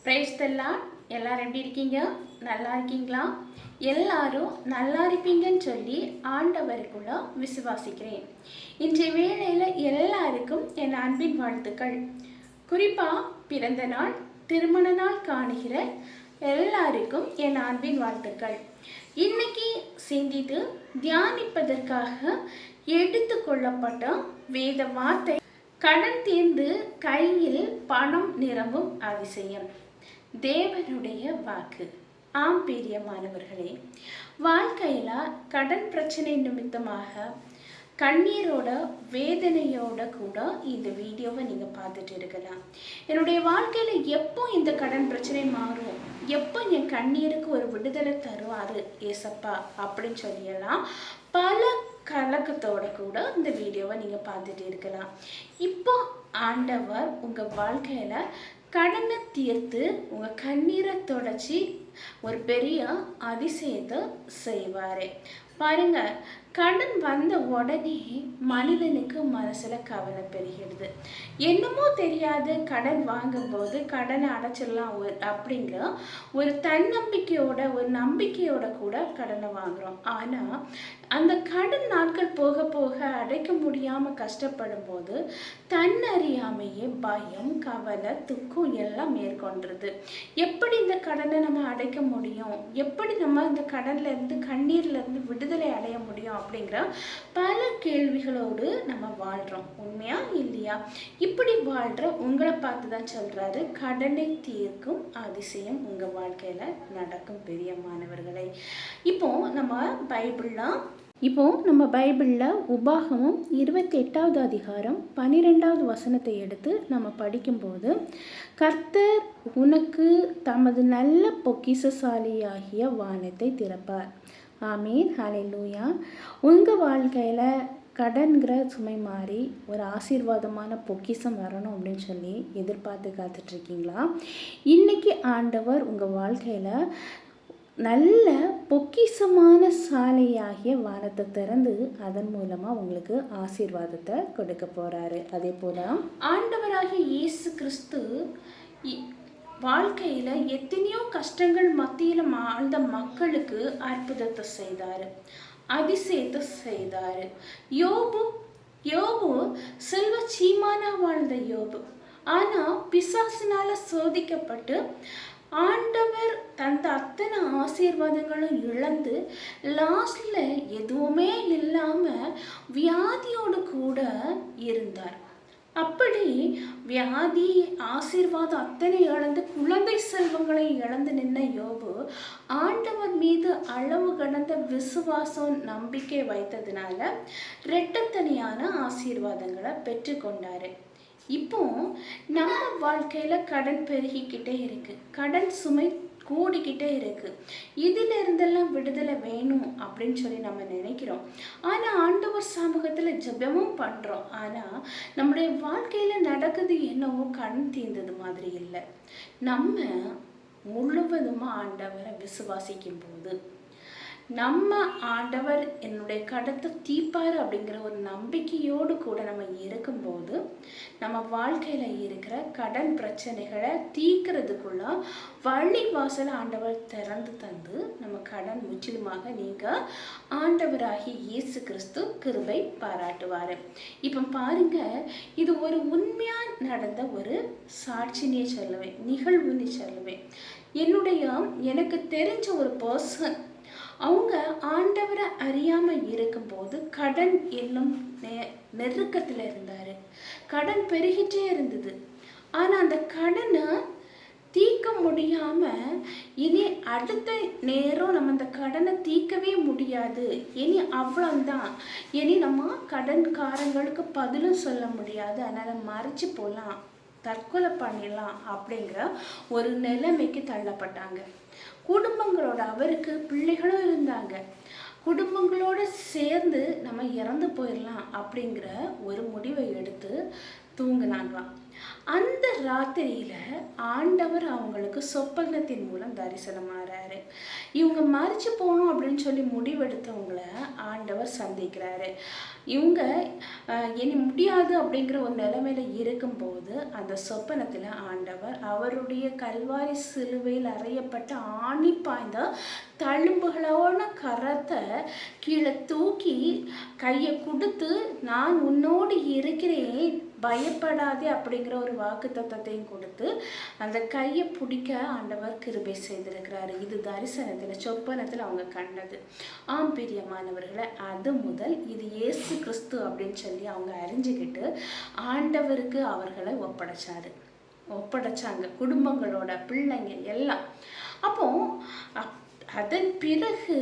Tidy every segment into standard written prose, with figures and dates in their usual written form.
Price தல்லாம். எல்லாரும் எப்படி இருக்கீங்க? நல்லா இருக்கீங்களா? எல்லாரும் நல்லா இருப்பீங்கன்னு சொல்லி ஆண்டவருக்குள்ள விசுவாசிக்கிறேன். இன்றைய வேளையில் எல்லாருக்கும் என் அன்பின் வாழ்த்துக்கள். குறிப்பாக பிறந்த நாள், திருமண நாள் காணுகிற எல்லாருக்கும் என் அன்பின் வாழ்த்துக்கள். இன்னைக்கு சிந்தித்து தியானிப்பதற்காக எடுத்துக்கொள்ளப்பட்ட வேத வார்த்தை, கடன் தீர்ந்து கையில் பணம் நிரம்பும் அதிசயம். தேவனுடைய வாக்கு. ஆம் பிரியமானவர்களே, வாழ்க்கையில் கடன் பிரச்சனை நிமித்தமாக கண்ணீரோட வேதனையோட கூட இந்த வீடியோவை நீங்கள் பார்த்துட்டு இருக்கலாம். என்னுடைய வாழ்க்கையில் எப்போ இந்த கடன் பிரச்சனை மாறும், எப்போ என் கண்ணீருக்கு ஒரு விடுதலை தருவார் ஏசப்பா அப்படின்னு சொல்லியெல்லாம் பல கலக்கத்தோட கூட இந்த வீடியோவை நீங்கள் பார்த்துட்டு இருக்கலாம். இப்போ ஆண்டவர் உங்கள் வாழ்க்கையில் கடனை தீர்த்து உங்கள் கண்ணீரை தொடச்சி ஒரு பெரிய அதிசயத்தை செய்வார். பாருங்க, கடன் வந்த உடனே மனிதனுக்கு மனசுல கவலை பெருகிறது. என்னமோ தெரியாது, கடன் வாங்கும்போது கடனை அடைச்சிடலாம் அப்படிங்கிற ஒரு தன்னம்பிக்கையோட ஒரு நம்பிக்கையோட கூட கடனை வாங்குறோம். ஆனா அந்த கடன் நாட்கள் போக போக அடைக்க முடியாம கஷ்டப்படும் போது தன்னறியாமையே பயம், கவலை, துக்கம் எல்லாம் மேற்கொண்டுருது. எப்படி இந்த கடனை நம்ம அடைக்க முடியும், எப்படி நம்ம இந்த கடன்ல இருந்து கண்ணீர்ல இருந்து விடுதலை அடைய முடியும் அப்படிங்கிற பல கேள்விகளோடு நம்ம வாழ்றோம். உண்மையா இல்லையா? இப்படி வாழ்ற உங்களை பார்த்து தான் சொல்றாரு, கடனை தீர்க்கும் அதிசயம் உங்க வாழ்க்கையில நடக்கும் பிரியமானவர்களே. இப்போ நம்ம பைபிளில் உபாகமம் 28வது அதிகாரம் 12வது வசனத்தை எடுத்து நம்ம படிக்கும்போது, கர்த்தர் உனக்கு தமது நல்ல பொக்கிஷசாலியாகிய வானத்தை திறப்பார். ஆமீன், ஹல்லேலூயா. உங்கள் வாழ்க்கையில் கடன்கிற சுமை மாறி ஒரு ஆசீர்வாதமான பொக்கிஷம் வரணும் அப்படின்னு சொல்லி எதிர்பார்த்து காத்துட்ருக்கீங்களா? இன்றைக்கி ஆண்டவர் உங்கள் வாழ்க்கையில் நல்ல பொக்கிஷமான சாலையாகிய வானத்தை திறந்து அதன் மூலமாக உங்களுக்கு ஆசீர்வாதத்தை கொடுக்க போகிறாரு. அதே போல் ஆண்டவராகிய இயேசு கிறிஸ்து வாழ்க்கையில் எத்தனையோ கஷ்டங்கள் மத்தியில் வாழ்ந்த மக்களுக்கு அற்புதத்தை செய்தார், அதிசயத்தை செய்தார். யோபு செல்வ சீமானா வாழ்ந்த யோபு, ஆனால் பிசாசினால சோதிக்கப்பட்டு ஆண்டவர் தந்த அத்தனை ஆசீர்வாதங்களும் இழந்து லாஸ்ட்ல எதுவுமே இல்லாமல் வியாதியோடு கூட இருந்தார். அப்படி வியாதி, ஆசீர்வாதம் அத்தனை இழந்து குழந்தை செல்வங்களை இழந்து நின்ன யோபு ஆண்டவர் மீது அளவு கடந்த விசுவாசம், நம்பிக்கை வைத்ததுனால இரட்டத்தனையான ஆசீர்வாதங்களை பெற்றுக்கொண்டாரு. இப்போ நம்ம வாழ்க்கையில கடன் பெருகிக்கிட்டே இருக்கு, கடன் சுமை கூடிக்கிட்டே இருக்கு. இதுல இருந்தெல்லாம் விடுதலை வேணும் அப்படின்னு சொல்லி நம்ம நினைக்கிறோம். ஆனா ஆண்டவர் சமூகத்துல ஜெபமும் பண்றோம். ஆனா நம்முடைய வாழ்க்கையில நடக்குது என்னவோ கடன் தீர்ந்தது மாதிரி இல்லை. நம்ம முழுவதுமா ஆண்டவரை விசுவாசிக்கும் போது, நம்ம ஆண்டவர் என்னுடைய கடத்தை தீர்ப்பார் அப்படிங்கிற ஒரு நம்பிக்கையோடு கூட நம்ம இருக்கும்போது நம்ம வாழ்க்கையில் இருக்கிற கடன் பிரச்சனைகளை தீர்க்கிறதுக்குள்ள வழி வாசலை ஆண்டவர் திறந்து தந்து நம்ம கடன் முற்றிலுமாக நீங்க ஆண்டவராகி இயேசு கிறிஸ்து கிருபை பாராட்டுவார். இப்போ பாருங்க, இது ஒரு உண்மையாக நடந்த ஒரு சாட்சினே சொல்லுவேன், நிகழ்வுன்னு சொல்லுவேன். எனக்கு தெரிஞ்ச ஒரு பர்சன், அவங்க ஆண்டவரை அறியாமல் இருக்கும்போது கடன் என்னும் நெருக்கத்தில் இருந்தார். கடன் பெருகிட்டே இருந்தது. ஆனால் அந்த கடனை தீர்க்க முடியாமல் இனி அடுத்த நேரம் நம்ம அந்த கடனை தீர்க்கவே முடியாது, இனி அவ்வளோதான், இனி நம்ம கடன்காரங்களுக்கு பதிலும் சொல்ல முடியாது, அதனால் மறைச்சு போகலாம், தற்கொலை பண்ணிடலாம் அப்படிங்கிற ஒரு நிலைமைக்கு தள்ளப்பட்டாங்க. குடும்பங்களோட, அவருக்கு பிள்ளைகளும் இருந்தாங்க, குடும்பங்களோடு சேர்ந்து நம்ம இறந்து போயிடலாம் அப்படிங்கிற ஒரு முடிவை எடுத்து தூங்குனாங்களாம். அந்த ராத்திரியில ஆண்டவர் அவங்களுக்கு சொப்பனத்தின் மூலம் தரிசனமாறாரு. இவங்க மரிச்சு போகணும் அப்படின்னு சொல்லி முடிவெடுத்தவங்கள ஆண்டவர் சந்திக்கிறாரு. இவங்க இனி முடியாது அப்படிங்கிற ஒரு நிலைமையில இருக்கும்போது அந்த சொப்பனத்தில் ஆண்டவர் அவருடைய கல்வாரி சிலுவையில் அறையப்பட்ட ஆணி பாய்ந்த தழும்புகளோட கரத்தை கீழே தூக்கி கையை கொடுத்து, நான் உன்னோடு இருக்கிறேன், பயப்படாதே அப்படிங்கிற ஒரு வாக்கு தத்தத்தையும் கொடுத்து அந்த கையை பிடிக்க ஆண்டவர் கிருபை செய்திருக்கிறாரு. இது தரிசனத்தில் சொப்பனத்தில் அவங்க கண்டது. ஆம் பிரியமானவர்களை, அது முதல் இது இயேசு கிறிஸ்து அப்படின்னு சொல்லி அவங்க அறிஞ்சுக்கிட்டு ஆண்டவருக்கு அவர்களை ஒப்படைச்சாங்க, குடும்பங்களோட பிள்ளைங்க எல்லாம். அப்போ அதன் பிறகு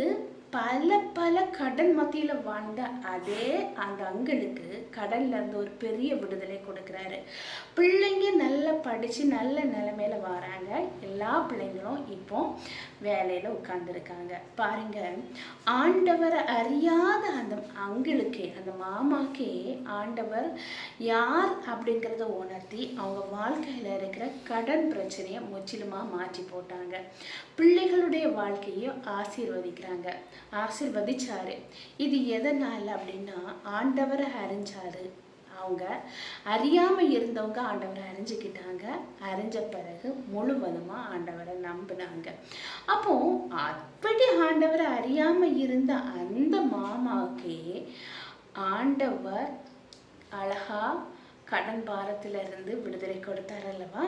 பல கடன் மத்தியில் வாழ்ந்த அதே அந்த அங்களுக்கு கடன்ல இருந்து ஒரு பெரிய விடுதலை கொடுக்குறாரு. பிள்ளைங்க நல்லா படித்து நல்ல நிலைமையில வராங்க. எல்லா பிள்ளைங்களும் இப்போ வேலையில் உட்கார்ந்துருக்காங்க. பாருங்க, ஆண்டவரை அறியாத அந்த அங்களுக்கே, அந்த மாமாக்கே ஆண்டவர் யார் அப்படிங்கிறத உணர்த்தி அவங்க வாழ்க்கையில் இருக்கிற கடன் பிரச்சனையை முற்றிலுமாக மாற்றி போட்டாங்க. பிள்ளைகளுடைய வாழ்க்கையும் ஆசீர்வதிச்சாரு. இது எதனால் அப்படின்னா ஆண்டவரை அறிஞ்சாரு. அவங்க அறியாமல் இருந்தவங்க ஆண்டவரை அறிஞ்சுக்கிட்டாங்க. அறிஞ்ச பிறகு முழுவதுமாக ஆண்டவரை நம்பினாங்க. அப்போ அப்படி ஆண்டவரை அறியாமல் இருந்த அந்த மாமாவுக்கே ஆண்டவர் அழகா கடன் பாரத்திலிருந்து விடுதலை கொடுத்தார் அல்லவா?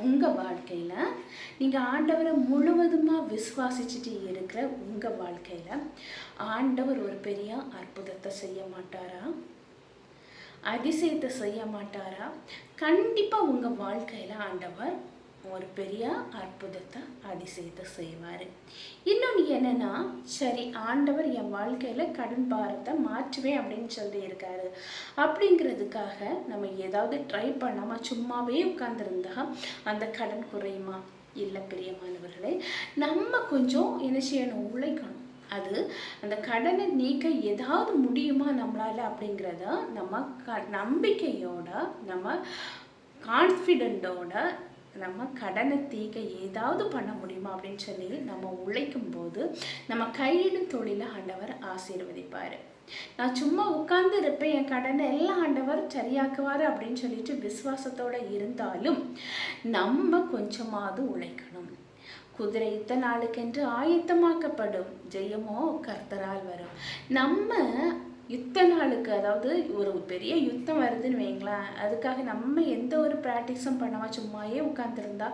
உங்கள் வாழ்க்கையில் நீங்கள் ஆண்டவரை முழுவதுமாக விசுவாசிச்சுட்டு இருக்கிற உங்கள் வாழ்க்கையில் ஆண்டவர் ஒரு பெரிய அற்புதத்தை செய்ய மாட்டாரா? அதிசயத்தை செய்ய மாட்டாரா? கண்டிப்பாக உங்கள் வாழ்க்கையில் ஆண்டவர் ஒரு பெரிய அற்புதத்தை அதிசயத்தை செய்வார். இன்னொன்று என்னென்னா, சரி ஆண்டவர் என் வாழ்க்கையில் கடன் பாரத்தை மாற்றுவேன் அப்படின்னு சொல்லி இருக்காரு அப்படிங்கிறதுக்காக நம்ம ஏதாவது ட்ரை பண்ணாமல் சும்மாவே உட்கார்ந்துருந்தா அந்த கடன் குறையுமா? இல்லை பிரியமானவர்களே, நம்ம கொஞ்சம் என்ன செய்யணும்? உழைக்கணும். அது அந்த கடனை நீக்க ஏதாவது முடியுமா நம்மளால அப்படிங்கிறத நம்ம நம்பிக்கையோட, நம்ம கான்ஃபிடென்ட்டோட நம்ம கடனை தீர்க்க ஏதாவது பண்ண முடியுமா அப்படின்னு சொல்லி நம்ம உழைக்கும் போது நம்ம கையிடும் தொழிலை ஆண்டவர் ஆசீர்வதிப்பார். நான் சும்மா உட்கார்ந்து இருப்பேன், என் கடனை எல்லாம் ஆண்டவர் சரியாக்குவார் அப்படின்னு சொல்லிட்டு விசுவாசத்தோடு இருந்தாலும் நம்ம கொஞ்சமாவது உழைக்கணும். குதிரை யுத்த நாளுக்கென்று ஆயத்தமாக்கப்படும், ஜெயமோ கர்த்தரால் வரும். நம்ம யுத்த நாளுக்கு, அதாவது ஒரு பெரிய யுத்தம் வருதுன்னு வைங்களேன், அதுக்காக நம்ம எந்த ஒரு ப்ராக்டிஸும் பண்ணாம சும்மாயே உட்காந்துருந்தா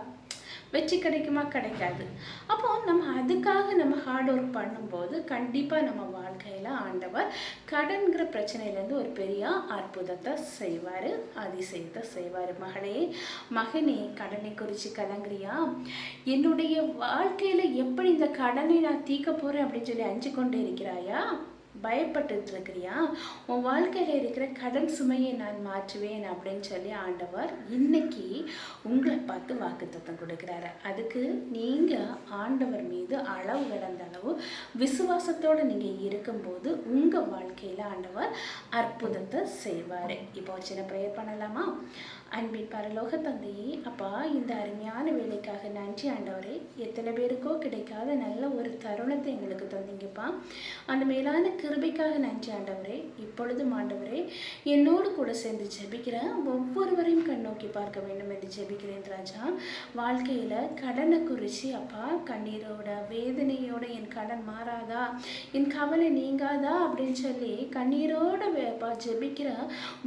வெற்றி கிடைக்குமா? கிடைக்காது. அப்போ நம்ம அதுக்காக நம்ம ஹார்ட் ஒர்க் பண்ணும்போது கண்டிப்பாக நம்ம வாழ்க்கையில் ஆண்டவர் கடன்கிற பிரச்சனையிலேருந்து ஒரு பெரிய அற்புதத்தை செய்வார், அதிசயத்தை செய்வார். மகனே கடனை குறித்து கலங்குறியா? என்னுடைய வாழ்க்கையில் எப்படி இந்த கடனை நான் தீர்க்க போகிறேன் அப்படின்னு சொல்லி அஞ்சு கொண்டு இருக்கிறாயா? பயப்பட்டு இருக்கிறியா? உன் வாழ்க்கையில் இருக்கிற கடன் சுமையை நான் மாற்றுவேன் அப்படின்னு சொல்லி ஆண்டவர் இன்னைக்கு உங்களை பார்த்து வாக்குத்தத்தம் கொடுக்குறாரு. அதுக்கு நீங்கள் ஆண்டவர் மீது அளவு கடந்த அளவு விசுவாசத்தோடு நீங்கள் இருக்கும்போது உங்கள் வாழ்க்கையில் ஆண்டவர் அற்புதத்தை செய்வார். இப்போ சின்ன ப்ரேயர் பண்ணலாமா? அன்பின் பரலோக தந்தையே, அப்பா, இந்த அருமையான வேலைக்காக நன்றி ஆண்டவரே. எத்தனை பேருக்கோ கிடைக்காத நல்ல ஒரு தருணத்தை எங்களுக்கு தந்தீங்கப்பா. அந்த மேலான கிருபைக்காக நன்றி ஆண்டவரே. இப்பொழுதும் ஆண்டவரே, என்னோடு கூட சேர்ந்து ஜெபிக்கிறேன் ஒவ்வொருவரையும் கண்ணோக்கி பார்க்க வேண்டும் என்று ஜெபிக்கிறேன் ராஜா. வாழ்க்கையில் கடனை குறித்து அப்பா கண்ணீரோட வேதனையோட என் கடன் மாறாதா, என் கவலை நீங்காதா அப்படின்னு சொல்லி கண்ணீரோட ஜெபிக்கிற,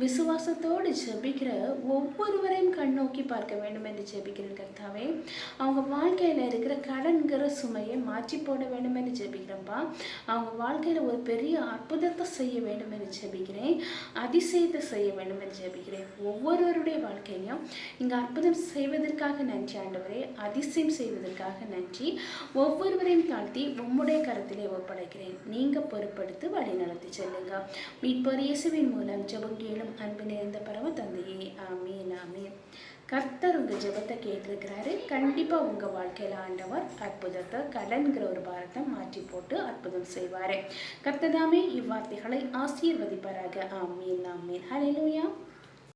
விசுவாசத்தோடு ஜெபிக்கிற ஒவ்வொருவரையும் கண்ணோக்கி பார்க்க வேண்டும் என்று ஜெபிக்கிறேன் கர்த்தாவே. அவங்க வாழ்க்கையில் இருக்கிற கடன்கிற சுமையை மாற்றி போட வேண்டும் என்று ஜெபிக்கிறேன்ப்பா. அவங்க வாழ்க்கையில் ஒரு பெரிய அற்புதத்தை செய்ய வேண்டும் என்று ஜெபிக்கிறேன், அதிசயத்தை செய்ய வேண்டும் என்று ஜெபிக்கிறேன். ஒவ்வொருவருடைய வாழ்க்கையிலையும் இங்கே அற்புதம் செய்வதற்காக நன்றி ஆண்டவரே, அதிசயம் செய்வதற்காக நன்றி. ஒவ்வொருவரையும் தாழ்த்தி உம்முடைய கரத்திலே ஒப்படைக்கிறேன். நீங்கள் பொறுப்படுத்தி வழி நடத்தி செல்லுங்க. மீட்பர் இயேசுவின் மூலம் ஜெபம் கேளும் அன்பு நிறைந்த பரம தந்தையே, ஆமீன் ஆமீன். கர்த்தர் உங்கள் ஜெபத்தை கேட்டிருக்கிறாரு. கண்டிப்பாக உங்கள் வாழ்க்கையில் ஆண்டவர் அற்புதத்தை, கடன்கிற ஒரு பாரத்தை மாற்றி போட்டு அற்புதம் செய்வார். கர்த்தர் தாமே இவ்வார்த்தைகளை ஆசீர்வதிப்பாராக. ஆமீன் ஆமீன். ஹல்லேலூயா.